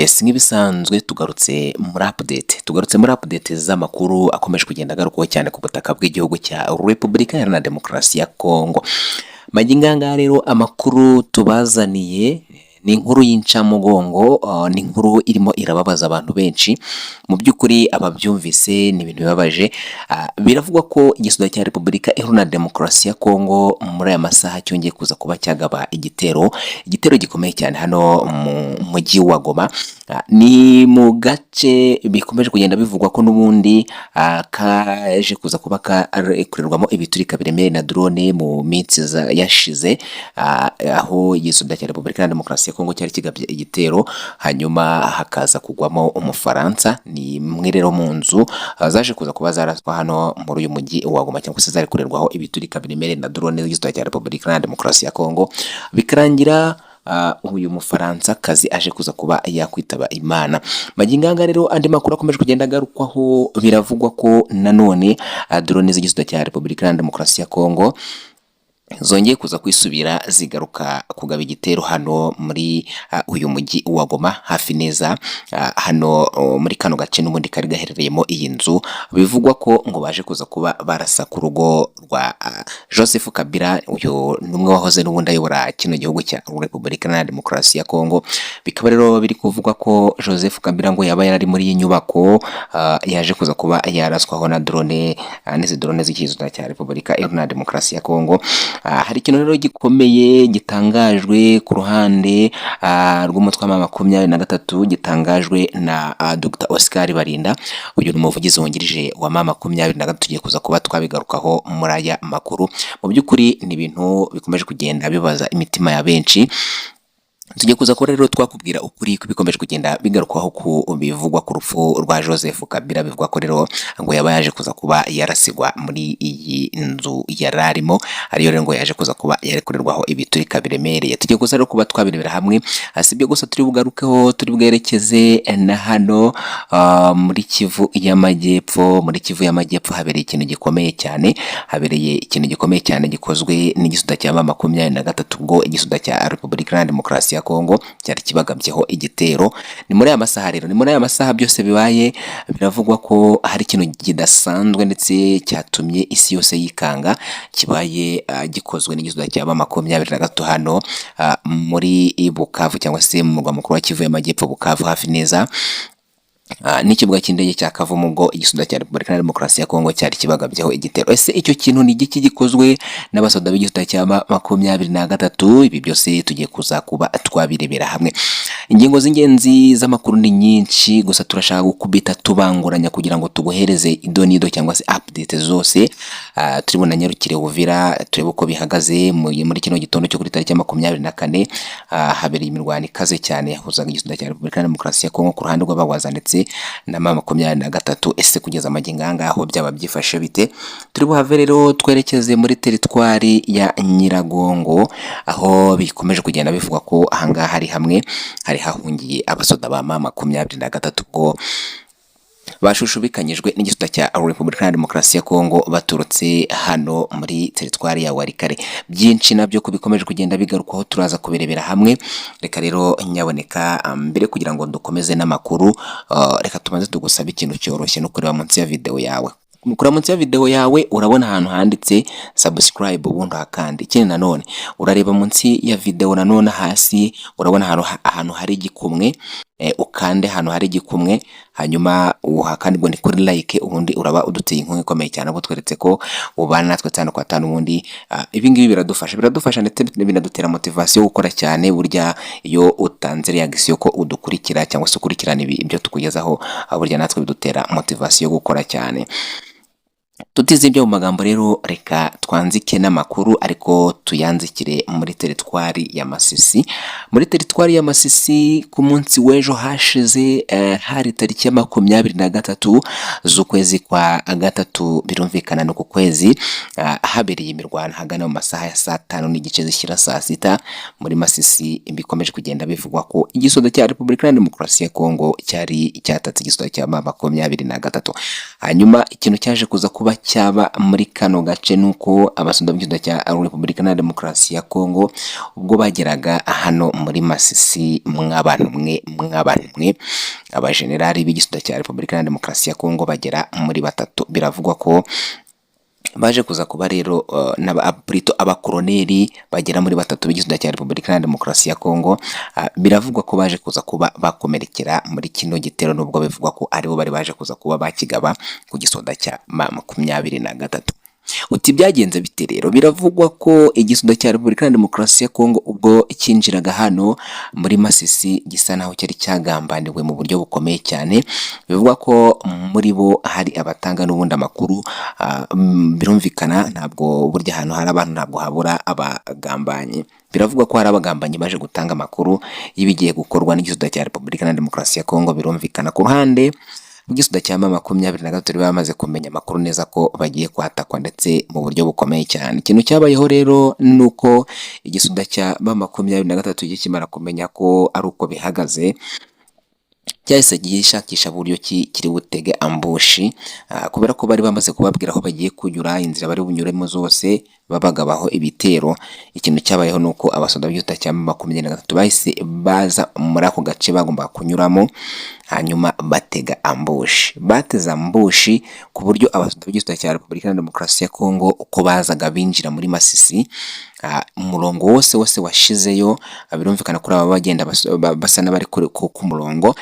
Yes, nk'ibisanzwe tugarutse muri update z'amakuru akomeje kugenda agarukaho cyane ku butaka bw'igihugu cya Repubulika Iharanira Demokarasi ya Kongo. Maginganga rero amakuru tubazaniye ni inkuru y'incamugongo, ni inkuru irimo irababaza abantu benshi. Mu by'ukuri ababyumvise ni ibintu bibabaje. Biravugwa ko igisonga cya Repubulika Iharanira Demokarasi ya Kongo muri aya masaha cyongeye kuza kuba cyagaba igitero gikomeye cyane hano mu mujyi wa Goma. Ni mu gace bikomeje kugenda bivugwa ko n'ubundi kaje kuza kuba karekurerwamo ibiturika biremereye na drone mu minsi yashize, aho igisonga cya Repubulika Iharanira Demokarasi ya Kongo cyari kigabye igitero, hanyuma hakaza kugwamo Umufaransa. Ni mwe rero mu nzu zaje kuza kuba zaraswa hano muri uyu mujyi wa Goma, cyangwa se zarekurerwaho ibiturika biremereye na drone y'igisonga cya Repubulika Iharanira Demokarasi ya Kongo, bikarangira uyu Mufaransa kazi aje kuza kuba yakwitaba Imana. Maginganga rero andi makuru akomeje kugenda agarukwaho, biravugwa ko nanone drone z'igisonga cya Repubulika Iharanira Demokarasi ya Kongo zongeye kuza kwisubira zigaruka kugaba igitero hano muri uyu mujyi wa Goma, hafi neza hano muri kano gace n'ubundi kari gaherereyemo iyi nzu. Bivugwa ko ngo baje kuza kuba barasa ku rugo rwa Joseph Kabila, uyu numwe wahoze n'ubundi ayobora kino gihugu cya Repubulika Iharanira Demokarasi ya Kongo. Bikaba rero biri kuvugwa ko Joseph Kabila ngo yaba yari muri iyi nyubako yaje kuza kuba yaraswaho na drone, n'izi drone z'igisonga cya Repubulika Iharanira Demokarasi ya Kongo. Hari ikintu rero gikomeye gitangajwe ku ruhande rw'umutwe wa 23 gitangajwe na Dr Oscar Barinda. Uyu ni umuvugizi wungirije wa 23, tugiye kuza kuba twabigarukaho muri aya makuru. Mu by'ukuri ni ibintu bikomeje kugenda bibaza imitima ya benshi. Tugiye kuza ko rero twakubwira ukuri kubikomeje kugenda bigarukwaho ku bivugwa ku rupfu rwa Joseph Kabila. Bivugwa ko rero ngo yaba yaje kuza kuba yarasigwa muri iyi nzu yararimo, ariyo rero ngo yaje kuza kuba yarekurerwaho ibiturika biremereye. Tugiye kuza rero kuba twabirebera hamwe. Sibyo gusa turi bugarukeho, turi bwerekeze na hano muri Kivu y'Amajyepfo. Muri Kivu y'Amajyepfo habereye ikintu gikomeye cyane, gikozwe n'igisonga cya 23, ubwo igisonga cya Repubulika Iharanira Demokarasi ya Kongo cyari kibagabyeho igitero. Ni muri aya masaha rero, ni muri aya masaha byose bibaye. Biravugwa ko hari ikintu kidasanzwe ndetse cyatumye isi yose yikanga, kibaye gikozwe n'igisonga cya 23 hano muri Bukavu, cyangwa se mu murwa mukuru wa Kivu y'Amajyepfo Bukavu, hafi neza n'ikibuga cy'indege cya Kavumu, ubwo igisonga cya Repubulika Iharanira Demokarasi ya Kongo cyari kibagabyeho igitero. Ese icyo kintu ni igiki gikozwe n'abasoda b'igisonga cya 23? Ibi byose tugiye kuza kuba twabirebera hamwe. Ingingo z'ingenzi z'amakuru ni nyinshi, gusa turashaka gukubita tubanguranya kugira ngo tuguhereze idonido cyangwa se update zose. Turi bunanyarukire Uvira turebe uko bihagaze muri kino gitondo cyo kuri tariki ya 24. Habereye imirwano ikaze cyane yahuzaga igisonga cya Repubulika Iharanira Demokarasi ya Kongo ku ruhande rw'abagwaza ndetse na 23. Ese kugeza amaginganga aho byaba byifashe bite? Turi buhave rero twerekeze muri teritwari ya Nyiragongo, aho bikomeje kugenda bivugwa ko ahangaha hari hamwe hari hahungiye abasoda ba 23 ubwo bashushubikanyijwe n'igisonga cya Repubulika Iharanira Demokarasi ya Kongo baturutse hano muri teritwari ya Warikare. Byinshi nabyo kubikomeje kugenda bigarukaho turaza kubirebera hamwe. Reka rero nyaboneka mbere kugira ngo dukomeze n'amakuru, reka tubanze tugusaba ikintu cyoroshye no kureba munsi ya video yawe. Mukura munsi ya video yawe urabona ahantu handitse subscribe, ubundi hakandi. Ikindi nanone urareba munsi ya video nanone hasi urabona ahantu hari igikumwe, ukande hano hari igikumwe, hanyuma uhakandi ngo ni kuri like, ubundi uraba uduteye inkunga ikomeye cyane, abo tweretse ko ubana natwe 5 kwa 5. Ubundi ibi ngibi biradufasha ndetse binadutera motivation yo gukora cyane. Burya iyo utanze reaction ko udukurikira cyangwa se ukurikirana ibyo tukugezaho, burya natwe bidutera motivation yo gukora cyane. Tutize ibyo mu magambo rero, reka twanzike n'amakuru, ariko tuyanzikire muri teritwari ya Masisi. Muri teritwari ya Masisi ku munsi w'ejo hashize, hari tariki ya 23 z'ukwezi kwa gatatu, birumvikana no ku kwezi, habereye imirwano hagana mu masaha ya saa 5 n'igice zishyira saa 6 muri Masisi. Bikomeje kugenda bivugwa ko igisonga cya Repubulika Iharanira Demokarasi ya Kongo cyari cyatatse igisonga cya 23. Hanyuma ikintu cyaje kuza kuba kuba cyaba muri kano gace nuko abasoda b'igisirikare cya Repubulika na Demokarasi ya Kongo ubwo bageraga hano muri Masisi mw'abantu mwe abajenerali b'igisirikare cya Repubulika na Demokarasi ya Kongo bagera muri batatu. Biravugwa ko baje kuza kuba rero abakoroneri bagera muri batatu b'igisirikare cya Repubulika na Demokarasi ya Kongo. Biravugwa ko baje kuza kuba bakomerekera muri kino gitero, nubwo bivugwa ko aribo bari baje kuza kuba bakigaba ku gisoda cya M23. Uti byagenze bite rero? Biravugwa ko igisoda cya Repubulika na Demokarasi ya Kongo ubwo cyinjiraga hano muri Masisi gisa naho cyari cyagambaniwe mu buryo bukomeye cyane. Bivugwa ko muri bo hari abatanga n'ubundi amakuru, birumvikana ntabwo burya ahantu hari abantu ntabwo habura abagambanyi. Biravugwa ko hari abagambanyi baje gutanga amakuru y'ibigiye gukorwa n'igisoda cya Repubulika na Demokarasi ya Kongo. Birumvikana ku ruhande igisoda cya M23 bamaze kumenya amakuru neza ko bagiye kwatakwa ndetse mu buryo bukomeye cyane. Ikintu cyabayeho rero nuko igisoda cya M23 gikimara kumenya ko ari uko bihagaze, cyahise gishakisha buryo kiri butege ambushi, kubera ko bari bamaze kubabwira aho bagiye kunyura, inzira bari bunyuremo zose babagabaho ibitero. Ikintu cyabayeho nuko abasoda b'igisirikare cya M23 bahise baza muri ako gace bagomba kunyuramo, hanyuma batega ambushi. Bateze ambushi ku buryo abasoda b'igisirikare cya Repubulika na Demokarasi ya Kongo uko bazaga binjira muri Masisi, umurongo wose washizeyo. Birumvikana kuri aba bagenda basa n'abari ku murongo,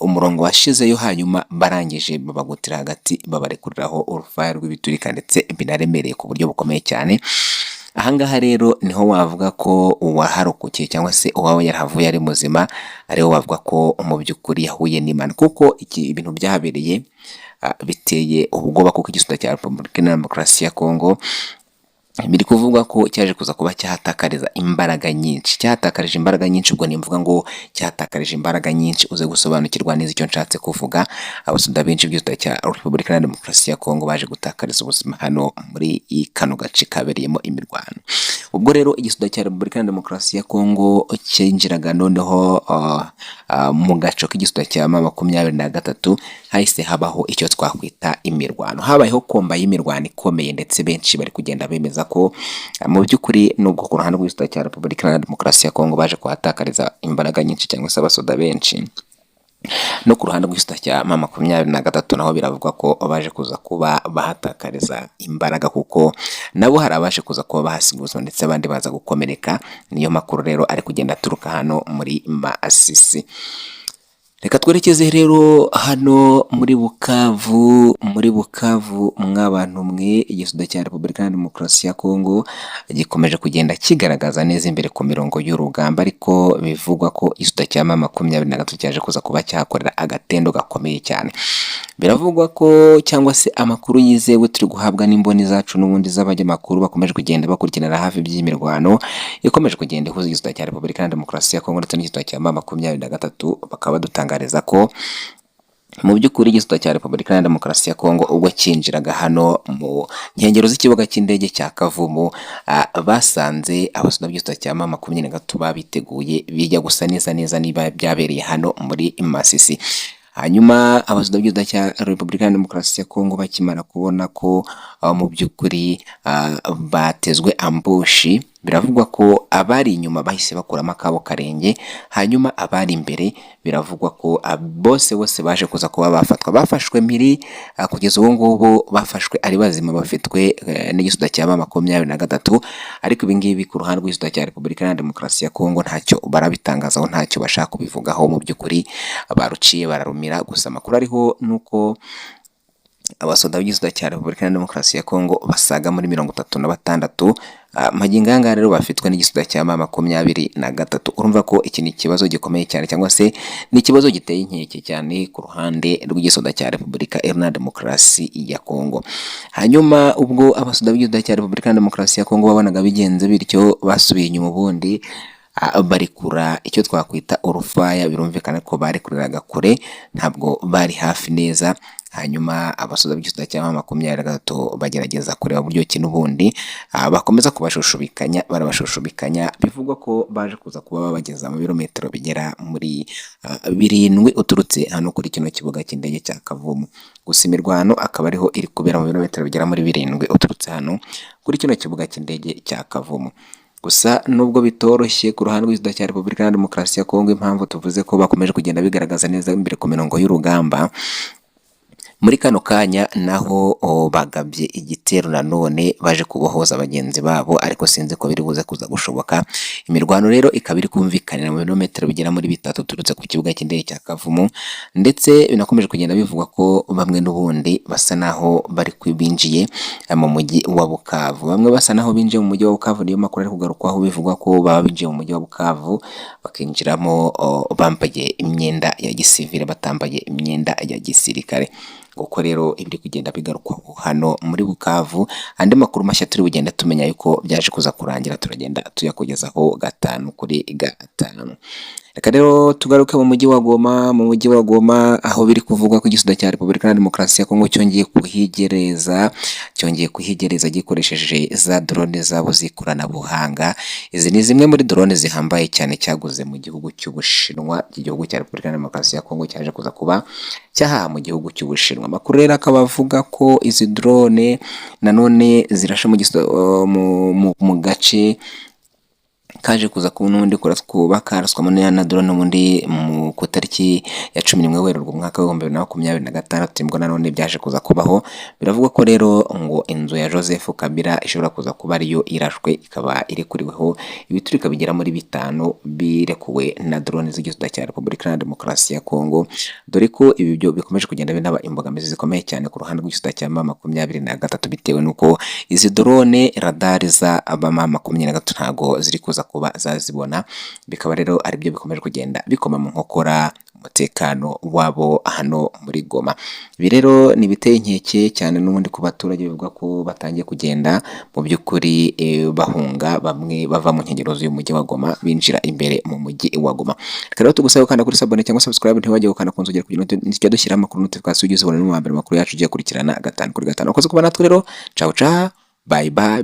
umurongo washizeyo, hanyuma barangije babagutira hagati babarekuriraho urufaya rw'ibiturika ndetse binaremereye ku buryo bukomeye cyane. Ahangaha rero niho wavuga ko uwaharokokiye cyangwa se uwawe yarahavuye ari muzima, ariho wavuga ko mu by'ukuri yahuye n'Imana, kuko ibintu byahabereye biteye ubwoba, kuko igisoda cya Repubulika na Demokarasi ya Kongo biri kuvuga ko cyaje kuza kuba cyahatakarije imbaraga nyinshi. Ubwo nimvuga ngo cyahatakarije imbaraga nyinshi uze gusobanukirwa neza icyo nshatse kuvuga. Abasoda benshi b'igisirikare cya Repubulika na Demokarasi ya Kongo baje gutakariza ubuzima hano muri kano gace kabereyemo imirwano. Ubwo rero igisoda cya Repubulika na Demokarasi ya Kongo cyinjiraga noneho mu gace k'igisoda cya M23, hahise habaho icyo twakwita imirwano. Habayeho komba y'imirwano ikomeye, ndetse benshi bari kugenda bemeza ko mu by'ukuri nubwo ku ruhande rw'igisirikare cya Repubulika na Demokarasi ya Kongo baje kuhatakariza imbaraga nyinshi cyangwa se abasoda benshi, no ku ruhande rw'igisirikare cya M23 naho biravugwa ko baje kuza kuba bahatakariza imbaraga, kuko nabo hari abaje kuza kuba bahasiga ubuzima ndetse abandi baza gukomereka. Niyo makuru rero ari kugenda aturuka hano muri Masisi. Reka twerekeze rero hano muri Bukavu mw'abantu mwe. Igisoda cya Repubulika na Demokarasi ya Kongo gikomeje kugenda kigaragaza neza imbere ku mirongo y'urugamba, ariko bivugwa ko igisoda cya M23 cyaje kuza kuba cyakorera agatendo gakomeye cyane. Biravugwa ko cyangwa se amakuru yizewe turi guhabwa n'imboni zacu n'ubundi z'abanyamakuru bakomeje kugenda bakurikiranira hafi by'imirwano ikomeje kugenda ihuza igisoda cya Repubulika na Demokarasi ya Kongo ndetse n'igisoda cya M23, bakaba badutangariza ko mu by'ukuri igisoda cya Repubulika na Demokarasi ya Kongo ubwo cyinjiraga hano mu nkengero z'ikibuga cy'indege cya Kavumu, basanze abasoda b'igisoda cya M23 babiteguye bijya gusa neza niba byabereye hano muri Masisi. Hanyuma abasoda b'igisoda cya Repubulika na Demokarasi ya Kongo bakimara kubona ko mu by'ukuri batezwe ambushi, biravugwa ko abari inyuma bahise bakuramo akabo karenge, hanyuma abari imbere biravugwa ko bose baje kuza kuba bafashwe mpiri. Kugeza ubu ngubu bafashwe ari bazima, bafitwe n'igisoda cya M23, ariko ibingibi ku ruhande rw'igisoda cya Repubulika na Demokarasi ya Kongo ntacyo barabitangazaho, ntacyo bashaka kubivugaho. Mu by'ukuri baruciye bararumira. Gusa amakuru ariho nuko abasoda b'igisoda cya Repubulika na Demokarasi ya Kongo basaga muri 36 magingo anga rero bafitwe n'igisoda cya M23. Urumva ko iki ni ikibazo gikomeye cyane, cyangwa se ni ikibazo giteye inkeke cyane ku ruhande rw'igisoda cya Repubulika na Demokarasi ya Kongo. Hanyuma ubwo abasoda b'igisoda cya Repubulika na Demokarasi ya Kongo babonaga bigenze bityo, basubiye inyuma ubundi barikura icyo twakwita urufaya. Birumvikana ko barikuriraga kure, ntabwo bari hafi neza. hanyuma abasoza b'igisata cya M23 bagerageza kureba uburyo ki n'ubundi bakomeza kubashushubikanya, barabashushubikanya, bivugwa ko baje kuza kuba babageza mu birometero bigera muri 7 uturutse hano kuri kino kibuga cy'indege cya Kavumu. Gusa imirwano akaba ariho iri kubera mu birometero bigera muri 7 uturutse hano kuri kino kibuga cy'indege cya Kavumu. Gusa nubwo bitoroshye ku ruhande rw'Igisata cya Repubulika ya Demokarasi ya Kongo, impamvu tuvuze ko bakomeje kugenda bigaragaza neza imbere ku mirongo y'urugamba, muri kano kanya naho bagabye igitero nanone baje kubohoza bagenzi babo, ariko sinzi ko biri buze kuza gushoboka. Imirwano rero ikaba iri kumvikanira mu birometero bigera muri 3 turutse ku kibuga cy'indege cya Kavumu, ndetse binakomeje kugenda bivugwa ko bamwe n'ubundi basa naho bari kwibinjiye mu mujyi wa Bukavu. Bamwe basa naho binjiye mu mujyi wa Bukavu, niyo makuru ari kugarukwaho, bivugwa ko baba binjiye mu mujyi wa Bukavu bakinjiramo bambaye imyenda ya gisivile, batambaye imyenda ya gisirikare. Uko rero ibiri kugenda bigarukwaho hano muri Bukavu, andi makuru mashya turi bugenda tumenya yuko byaje kuza kurangira, turagenda tuyakugezaho 5 kuri 5. Reka rero tugaruke mu mujyi wa Goma. Mu mujyi wa Goma aho biri kuvugwa ko Igisata cya Repubulika ya Demokarasi ya Kongo cyongeye kuhigereza gikoresheje za drone zabo z'ikoranabuhanga. Izi ni zimwe muri drone zihambaye cyane cyaguze mu gihugu cy'Ubushinwa. Igihugu cya Repubulika ya Demokarasi ya Kongo cyaje kuza kuba cyahaha mu gihugu cy'Ubushinwa. Amakuru rero akaba avuga ko izi drone nanone zirasha mu gace kaje kuza ku n'undi karaswamo na drone n'ubundi ku tariki ya 11 Werurwe umwaka wa 2026 nibwo nanone byaje kuza kubaho. Biravugwa ko rero ngo inzu ya Joseph Kabila ishobora kuza kuba ariyo irashwe, ikaba iri kuriweho ibiturika bigera muri 5 birekuwe na drone z'Igisata cya Repubulika ya Demokarasi ya Kongo, dore ko ibi byo bikomeje kugenda binaba imbogamizi zikomeye cyane ku ruhande rw'Igisata cya M23 bitewe nuko izi drone radar za M23 ntago ziri kuza kuba zazibona. Bikaba rero ari byo bikomeje kugenda bikoma mu nkokora umutekano wabo hano muri Goma. Ibi rero ni biteye inkeke cyane n'ubundi ku baturage, bivuga ko batangiye kugenda mu by'ukuri bahunga, bamwe bava mu nkengero z'uyu mujyi wa Goma binjira imbere mu mujyi wa Goma. Reka rero tugusaba gukanda kuri sabone cyangwa subscribe, ntiwajye gukanda ku nzogera kugira ngo nitujya dushyira amakuru notification ugeze ubone mu mbere makuru yacu ugiye kurikirana 5 kuri 5. Ukoze kuba natwe rero, ciao ciao, bye bye.